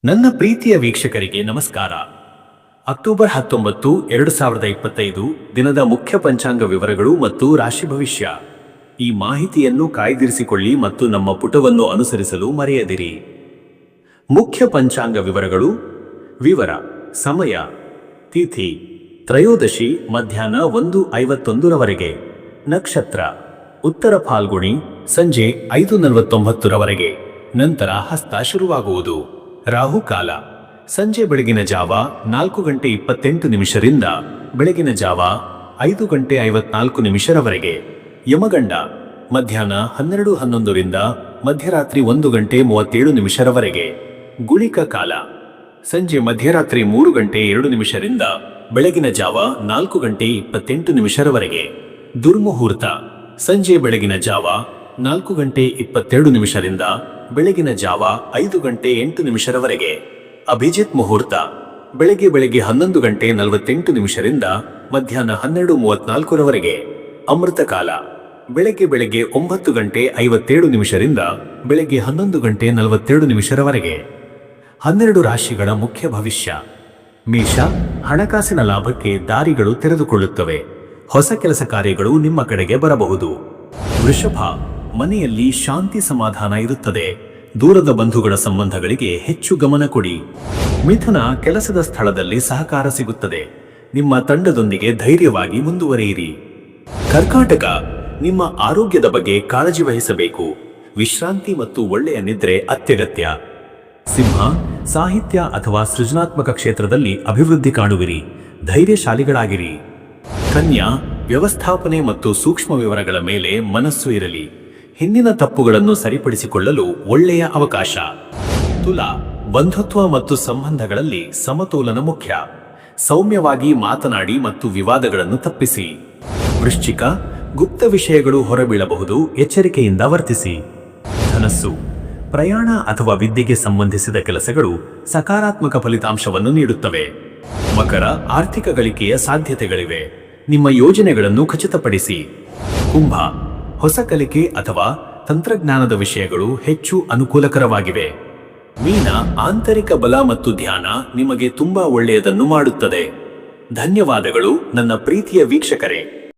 ನನ್ನ ಪ್ರೀತಿಯ ವೀಕ್ಷಕರಿಗೆ ನಮಸ್ಕಾರ. ಅಕ್ಟೋಬರ್ 19, 2025 ದಿನದ ಮುಖ್ಯ ಪಂಚಾಂಗ ವಿವರಗಳು ಮತ್ತು ರಾಶಿ ಭವಿಷ್ಯ. ಈ ಮಾಹಿತಿಯನ್ನು ಕಾಯ್ದಿರಿಸಿಕೊಳ್ಳಿ ಮತ್ತು ನಮ್ಮ ಪುಟವನ್ನು ಅನುಸರಿಸಲು ಮರೆಯದಿರಿ. ಮುಖ್ಯ ಪಂಚಾಂಗ ವಿವರಗಳು. ವಿವರ: ಸಮಯ: ತಿಥಿ ತ್ರಯೋದಶಿ ಮಧ್ಯಾಹ್ನ 1:51 ನಕ್ಷತ್ರ ಉತ್ತರ ಫಾಲ್ಗುಣಿ ಸಂಜೆ 5:49 ರವರೆಗೆ. ನಂತರ ಹಸ್ತ ಶುರುವಾಗುವುದು. ರಾಹುಕಾಲ ಸಂಜೆ ಬೆಳಗಿನ ಜಾವ 4:28 ರಿಂದ ಬೆಳಗಿನ ಜಾವ 5:54 ಯಮಗಂಡ ಮಧ್ಯಾಹ್ನ 12:11 ರಿಂದ ಮಧ್ಯರಾತ್ರಿ 1:37 ರವರೆಗೆ. ಗುಳಿಕ ಕಾಲ ಸಂಜೆ ಮಧ್ಯರಾತ್ರಿ 3:02 ರಿಂದ ಬೆಳಗಿನ ಜಾವ 4:28 ರವರೆಗೆ. ದುರ್ಮುಹೂರ್ತ ಸಂಜೆ ಬೆಳಗಿನ ಜಾವ 4:22 ರಿಂದ ಬೆಳಗಿನ ಜಾವ 5:08 ರವರೆಗೆ. ಅಭಿಜಿತ್ ಮುಹೂರ್ತ ಬೆಳಗ್ಗೆ 11:48 ರಿಂದ ಮಧ್ಯಾಹ್ನ 12:34 ರವರೆಗೆ. ಅಮೃತ ಕಾಲ ಬೆಳಗ್ಗೆ 9:57 ರಿಂದ ಬೆಳಗ್ಗೆ 11:42 ರವರೆಗೆ. 12 ರಾಶಿಗಳ ಮುಖ್ಯ ಭವಿಷ್ಯ. ಮೇಷ: ಹಣಕಾಸಿನ ಲಾಭಕ್ಕೆ ದಾರಿಗಳು ತೆರೆದುಕೊಳ್ಳುತ್ತವೆ. ಹೊಸ ಕೆಲಸ ಕಾರ್ಯಗಳು ನಿಮ್ಮ ಕಡೆಗೆ ಬರಬಹುದು. ವೃಷಭ: ಮನೆಯಲ್ಲಿ ಶಾಂತಿ ಸಮಾಧಾನ ಇರುತ್ತದೆ. ದೂರದ ಬಂಧುಗಳ ಸಂಬಂಧಗಳಿಗೆ ಹೆಚ್ಚು ಗಮನ ಕೊಡಿ. ಮಿಥುನ: ಕೆಲಸದ ಸ್ಥಳದಲ್ಲಿ ಸಹಕಾರ ಸಿಗುತ್ತದೆ. ನಿಮ್ಮ ತಂಡದೊಂದಿಗೆ ಧೈರ್ಯವಾಗಿ ಮುಂದುವರಿಯಿರಿ. ಕರ್ಕಾಟಕ: ನಿಮ್ಮ ಆರೋಗ್ಯದ ಬಗ್ಗೆ ಕಾಳಜಿ ವಹಿಸಬೇಕು. ವಿಶ್ರಾಂತಿ ಮತ್ತು ಒಳ್ಳೆಯ ನಿದ್ರೆ ಅತ್ಯಗತ್ಯ. ಸಿಂಹ: ಸಾಹಿತ್ಯ ಅಥವಾ ಸೃಜನಾತ್ಮಕ ಕ್ಷೇತ್ರದಲ್ಲಿ ಅಭಿವೃದ್ಧಿ ಕಾಣುವಿರಿ. ಧೈರ್ಯಶಾಲಿಗಳಾಗಿರಿ. ಕನ್ಯಾ: ವ್ಯವಸ್ಥಾಪನೆ ಮತ್ತು ಸೂಕ್ಷ್ಮ ವಿವರಗಳ ಮೇಲೆ ಮನಸ್ಸು ಇರಲಿ. ಹಿಂದಿನ ತಪ್ಪುಗಳನ್ನು ಸರಿಪಡಿಸಿಕೊಳ್ಳಲು ಒಳ್ಳೆಯ ಅವಕಾಶ. ತುಲಾ: ಬಂಧುತ್ವ ಮತ್ತು ಸಂಬಂಧಗಳಲ್ಲಿ ಸಮತೋಲನ ಮುಖ್ಯ. ಸೌಮ್ಯವಾಗಿ ಮಾತನಾಡಿ ಮತ್ತು ವಿವಾದಗಳನ್ನು ತಪ್ಪಿಸಿ. ವೃಶ್ಚಿಕ: ಗುಪ್ತ ವಿಷಯಗಳು ಹೊರಬೀಳಬಹುದು. ಎಚ್ಚರಿಕೆಯಿಂದ ವರ್ತಿಸಿ. ಧನಸ್ಸು: ಪ್ರಯಾಣ ಅಥವಾ ವಿದ್ಯೆಗೆ ಸಂಬಂಧಿಸಿದ ಕೆಲಸಗಳು ಸಕಾರಾತ್ಮಕ ಫಲಿತಾಂಶವನ್ನು ನೀಡುತ್ತವೆ. ಮಕರ: ಆರ್ಥಿಕ ಗಳಿಕೆಯ ಸಾಧ್ಯತೆಗಳಿವೆ. ನಿಮ್ಮ ಯೋಜನೆಗಳನ್ನು ಖಚಿತಪಡಿಸಿ. ಕುಂಭ: ಹೊಸ ಕಲಿಕೆ ಅಥವಾ ತಂತ್ರಜ್ಞಾನದ ವಿಷಯಗಳು ಹೆಚ್ಚು ಅನುಕೂಲಕರವಾಗಿವೆ. ಮೀನ: ಆಂತರಿಕ ಬಲ ಮತ್ತು ಧ್ಯಾನ ನಿಮಗೆ ತುಂಬಾ ಒಳ್ಳೆಯದನ್ನು ಮಾಡುತ್ತದೆ. ಧನ್ಯವಾದಗಳು ನನ್ನ ಪ್ರೀತಿಯ ವೀಕ್ಷಕರೇ.